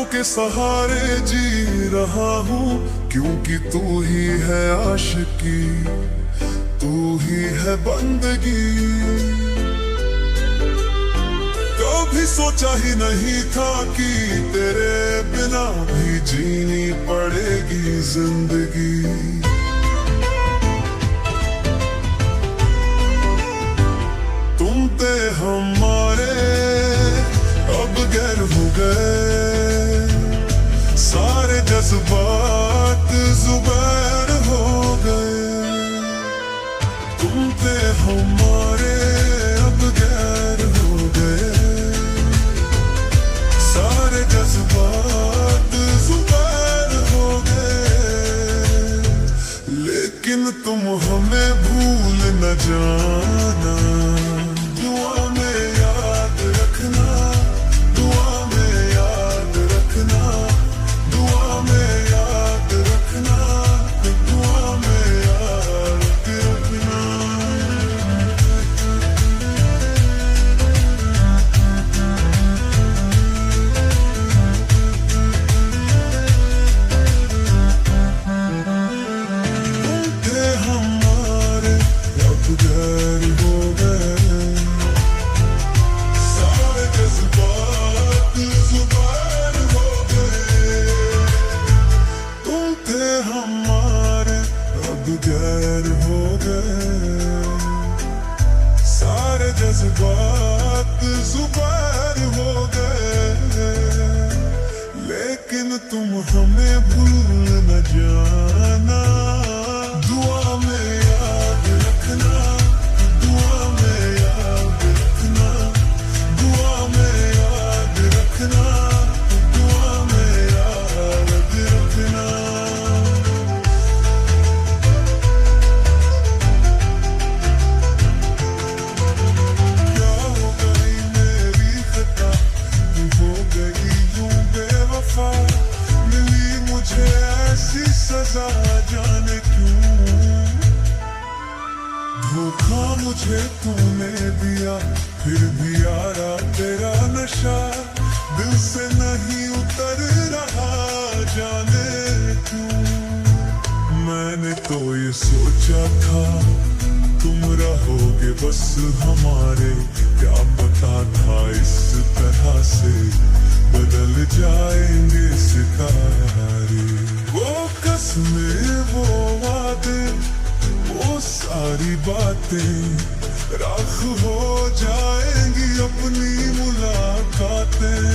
ख्यालों के सहारे जी रहा हूँ, क्योंकि तू ही है आशिकी, तू ही है बंदगी। कभी सोचा ही नहीं था कि तेरे बिना भी जीनी पड़ेगी जिंदगी। तुम थे हमारे अब गैर हो गए, सारे जज्बात जुबान हो गए। तुम थे हमारे अब गैर हो गए, सारे जज्बात जुबान हो गए। लेकिन तुम हमें भूल न जाना, दुआ में याद रखना, दुआ में याद रखना, दुआ में याद रखना, दुआ में याद रखना। तुम थे हमारे अब गैर हो गए, सारे जज्बात जुबान हो गए। तुम थे हमारे अब गैर हो गए, सारे जज्बात जुबान हो गए। लेकिन तुम हमें भूल न जाना, दुआ में याद रखना, दुआ में याद रखना, दुआ में याद रखना, दुआ में याद रखना। क्या हो गई मेरी खता, तू हो गई यूं बेवफा, मिली मुझे ऐसी सजा जाने क्यों। धोखा मुझे तूने दिया, फिर भी यारा तेरा नशा दिल से नहीं उतर रहा, जाने क्यों। मैंने तो ये सोचा था तुम रहोगे बस हमारे, क्या पता था इस तरह से बदल जाएंगे सितारे। वो कसमें, वो वादे, वो सारी बातें राख हो जाएंगी अपनी मुलाकातें।